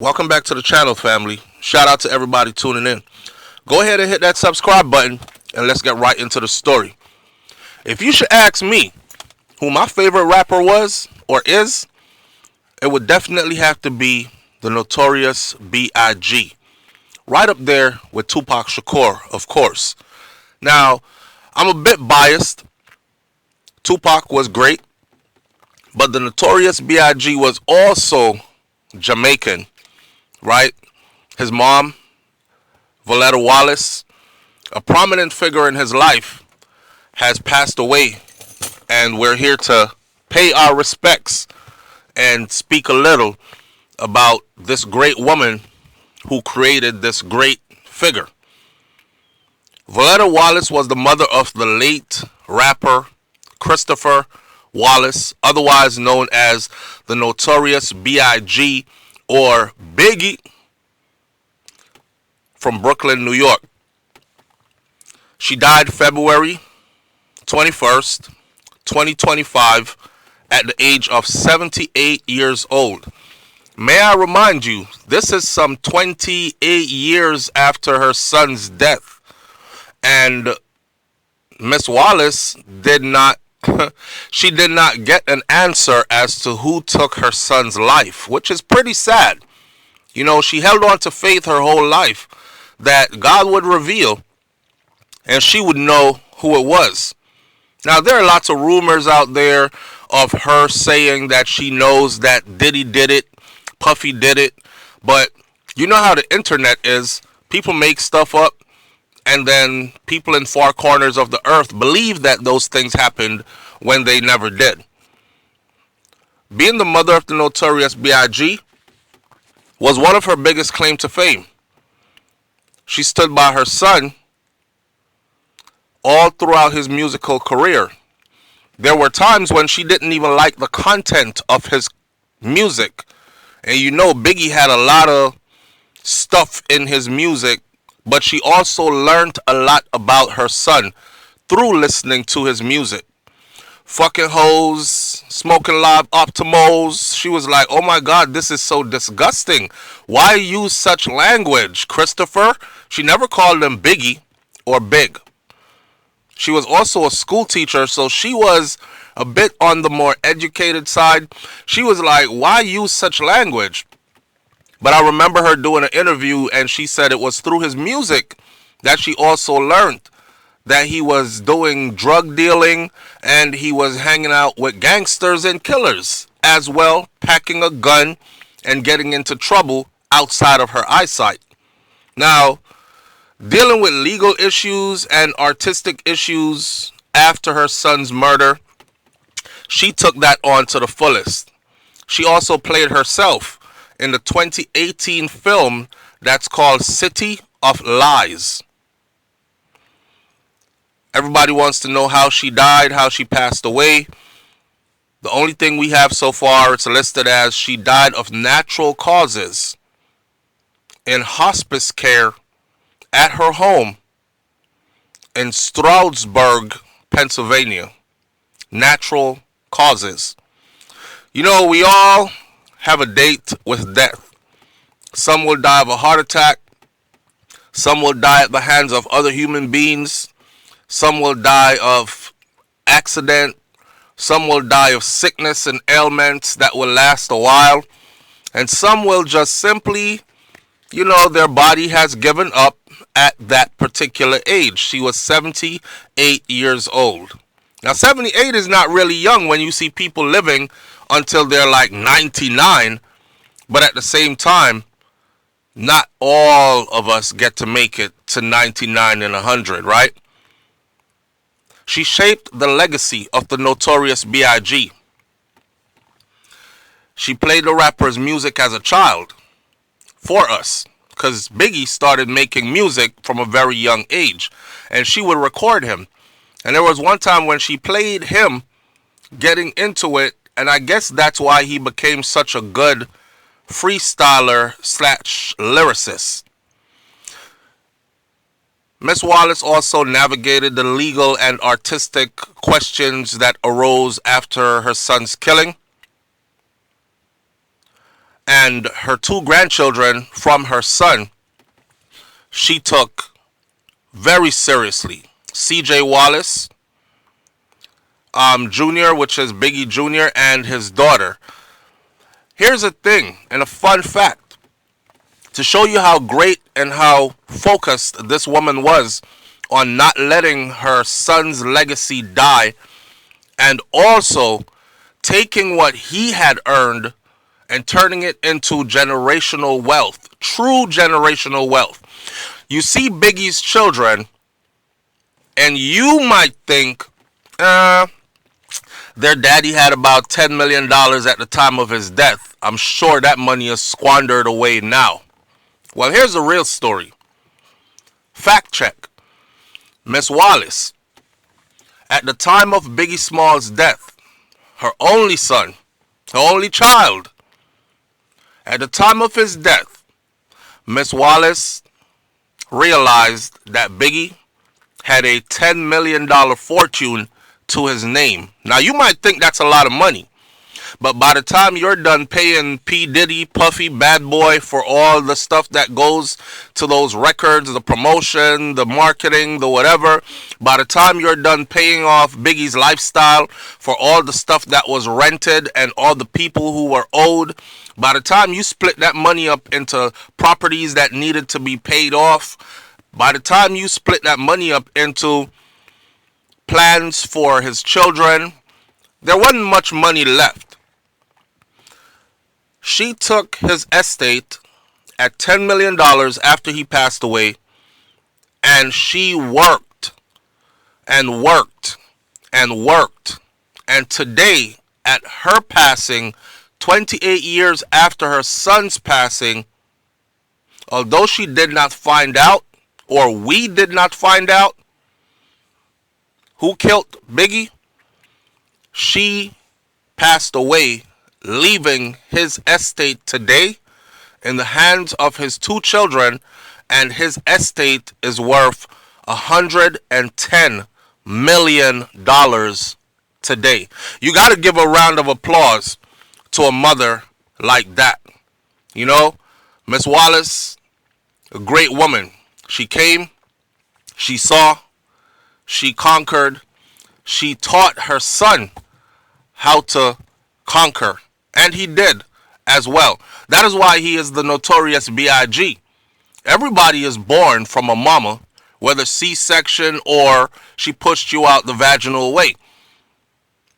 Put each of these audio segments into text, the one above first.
Welcome back to the channel, family. Shout out to everybody tuning in. Go ahead and hit that subscribe button and let's get right into the story. If you should ask me who my favorite rapper was or is, it would definitely have to be the Notorious B.I.G. Right up there with Tupac Shakur, of course. Now, I'm a bit biased. Tupac was great, but the Notorious B.I.G. was also Jamaican, right? His mom, Voletta Wallace, a prominent figure in his life, has passed away, and we're here to pay our respects and speak a little about this great woman who created this great figure. Voletta Wallace was the mother of the late rapper Christopher Wallace, otherwise known as the Notorious B.I.G. or Biggie, from Brooklyn, New York. She died February 21st, 2025, at the age of 78 years old. May I remind you, this is some 28 years after her son's death. And Miss Wallace did not she did not get an answer as to who took her son's life, which is pretty sad. You know, she held on to faith her whole life that God would reveal and she would know who it was. Now, there are lots of rumors out there of her saying that she knows that Diddy did it, Puffy did it, but you know how the internet is. People make stuff up, and then people in far corners of the earth believe that those things happened when they never did. Being the mother of the Notorious B.I.G. was one of her biggest claim to fame. She stood by her son all throughout his musical career. There were times when she didn't even like the content of his music. And you know, Biggie had a lot of stuff in his music, but she also learned a lot about her son through listening to his music. Fucking hoes, smoking live optimals. She was like, oh my God, this is so disgusting. Why use such language, Christopher? She never called him Biggie or Big. She was also a school teacher, so she was a bit on the more educated side. She was like, why use such language? But I remember her doing an interview and she said it was through his music that she also learned that he was doing drug dealing and he was hanging out with gangsters and killers as well, packing a gun and getting into trouble outside of her eyesight. Now, dealing with legal issues and artistic issues after her son's murder, she took that on to the fullest. She also played herself in the 2018 film that's called City of Lies. Everybody wants to know how she died, how she passed away. The only thing we have so far, it's listed as she died of natural causes in hospice care at her home in Stroudsburg, Pennsylvania. Natural causes. You know, we all have a date with death. Some will die of a heart attack. Some will die at the hands of other human beings. Some will die of accident. Some will die of sickness and ailments that will last a while. And some will just simply, you know, their body has given up at that particular age. She was 78 years old. Now, 78 is not really young when you see people living until they're like 99. But at the same time, not all of us get to make it to 99 and 100, right? She shaped the legacy of the Notorious B.I.G. She played the rapper's music as a child for us, because Biggie started making music from a very young age, and she would record him. And there was one time when she played him getting into it, and I guess that's why he became such a good freestyler slash lyricist. Miss Wallace also navigated the legal and artistic questions that arose after her son's killing. And her two grandchildren from her son, she took very seriously. C.J. Wallace Jr., which is Biggie Jr., and his daughter. Here's a thing and a fun fact to show you how great and how focused this woman was on not letting her son's legacy die, and also taking what he had earned and turning it into generational wealth, true generational wealth. You see Biggie's children, and you might think, their daddy had about $10 million at the time of his death. I'm sure that money is squandered away now. Well, here's the real story. Fact check. Miss Wallace, at the time of Biggie Smalls' death, her only son, her only child, at the time of his death, Miss Wallace realized that Biggie had a $10 million fortune to his name. Now, you might think that's a lot of money, but by the time you're done paying P. Diddy, Puffy, Bad Boy for all the stuff that goes to those records, the promotion, the marketing, the whatever, by the time you're done paying off Biggie's lifestyle for all the stuff that was rented and all the people who were owed, by the time you split that money up into properties that needed to be paid off, by the time you split that money up into plans for his children, there wasn't much money left. She took his estate at $10 million after he passed away, and she worked and worked and worked. And today, at her passing, 28 years after her son's passing, although she did not find out, or we did not find out, who killed Biggie, she passed away, leaving his estate today in the hands of his two children, and his estate is worth $110 million today. You got to give a round of applause to a mother like that. You know, Miss Wallace, a great woman. She came, she saw, she conquered, she taught her son how to conquer, and he did as well. That is why he is the Notorious B.I.G. Everybody is born from a mama, whether C-section or she pushed you out the vaginal way.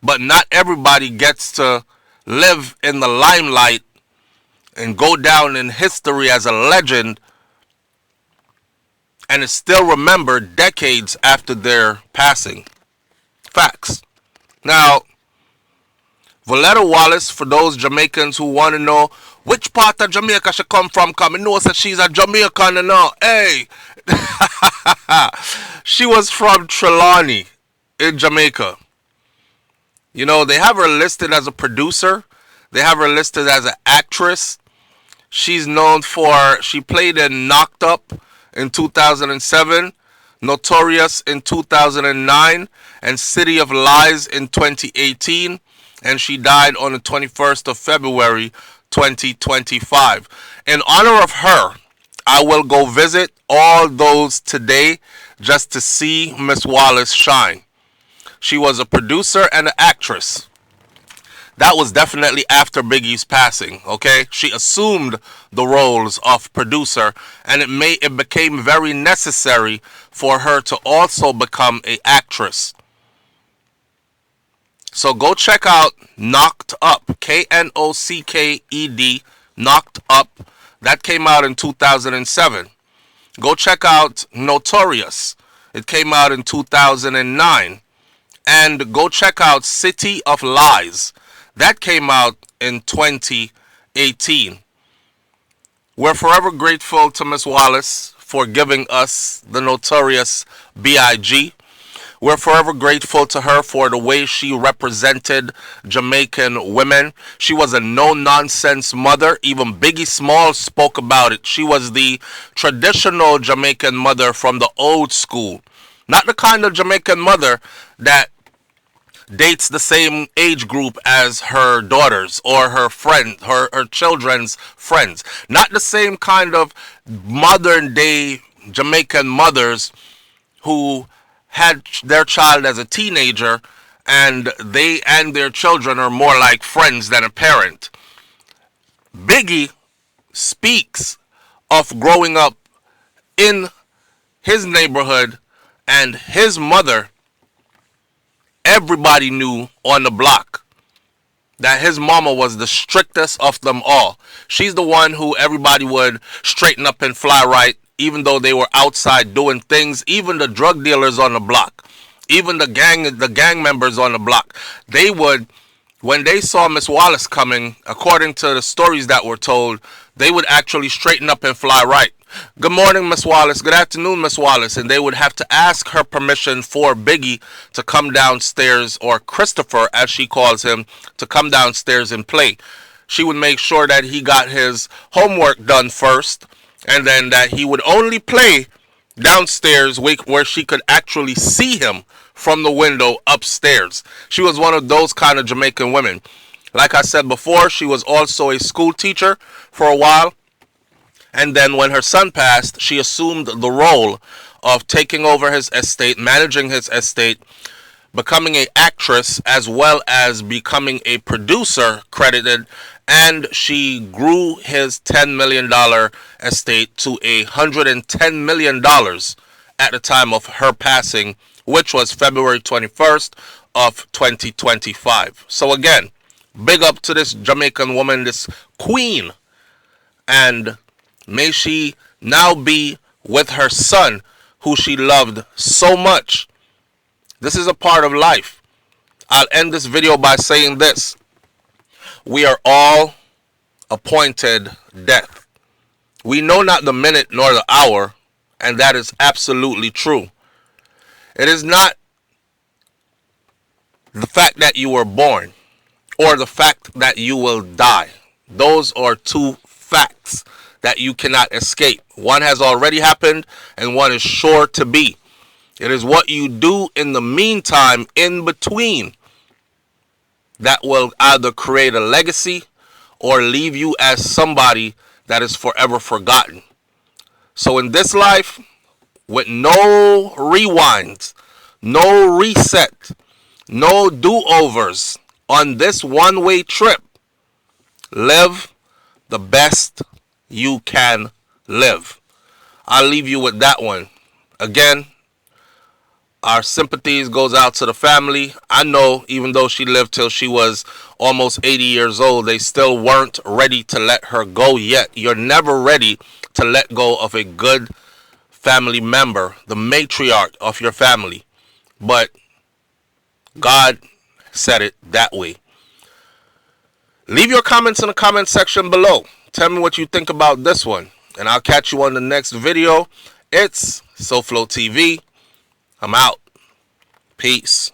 But not everybody gets to live in the limelight and go down in history as a legend and is still remembered decades after their passing. Facts. Now, Voletta Wallace, for those Jamaicans who want to know which part of Jamaica she come from, come and know that she's a Jamaican and all. Hey, she was from Trelawney in Jamaica. You know, they have her listed as a producer. They have her listed as an actress. She's known for, she played in Knocked Up in 2007, Notorious in 2009, and City of Lies in 2018. And she died on the 21st of February, 2025. In honor of her, I will go visit all those today just to see Miss Wallace shine. She was a producer and an actress. That was definitely after Biggie's passing, okay? She assumed the roles of producer, and it became very necessary for her to also become an actress. So go check out Knocked Up, Knocked, Knocked Up. That came out in 2007. Go check out Notorious. It came out in 2009. And go check out City of Lies. That came out in 2018. We're forever grateful to Miss Wallace for giving us the Notorious B.I.G. We're forever grateful to her for the way she represented Jamaican women. She was a no-nonsense mother. Even Biggie Smalls spoke about it. She was the traditional Jamaican mother from the old school. Not the kind of Jamaican mother that dates the same age group as her daughters or her friends, her children's friends. Not the same kind of modern day Jamaican mothers who had their child as a teenager and they and their children are more like friends than a parent. Biggie speaks of growing up in his neighborhood and his mother, everybody knew on the block that his mama was the strictest of them all. She's the one who everybody would straighten up and fly right, even though they were outside doing things. Even the drug dealers on the block, even the gang members on the block, they would, when they saw Miss Wallace coming, according to the stories that were told, they would actually straighten up and fly right. Good morning, Miss Wallace. Good afternoon, Miss Wallace. And they would have to ask her permission for Biggie to come downstairs, or Christopher, as she calls him, to come downstairs and play. She would make sure that he got his homework done first, and then that he would only play downstairs where she could actually see him from the window upstairs. She was one of those kind of Jamaican women. Like I said before, she was also a school teacher for a while. And then when her son passed, she assumed the role of taking over his estate, managing his estate, becoming an actress, as well as becoming a producer credited. And she grew his $10 million estate to $110 million at the time of her passing, which was February 21st of 2025. So again, big up to this Jamaican woman, this queen. And may she now be with her son, who she loved so much. This is a part of life. I'll end this video by saying this. We are all appointed death. We know not the minute nor the hour, and that is absolutely true. It is not the fact that you were born or the fact that you will die. Those are two facts that you cannot escape. One has already happened and one is sure to be. It is what you do in the meantime, in between, that will either create a legacy or leave you as somebody that is forever forgotten. So in this life, with no rewinds, no reset, no do-overs, on this one-way trip, live the best you can live. I'll leave you with that one. Again, our sympathies goes out to the family. I know even though she lived till she was almost 80 years old, they still weren't ready to let her go yet. You're never ready to let go of a good family member, the matriarch of your family. But God said it that way. Leave your comments in the comment section below. Tell me what you think about this one. And I'll catch you on the next video. It's SouFLoTV. I'm out. Peace.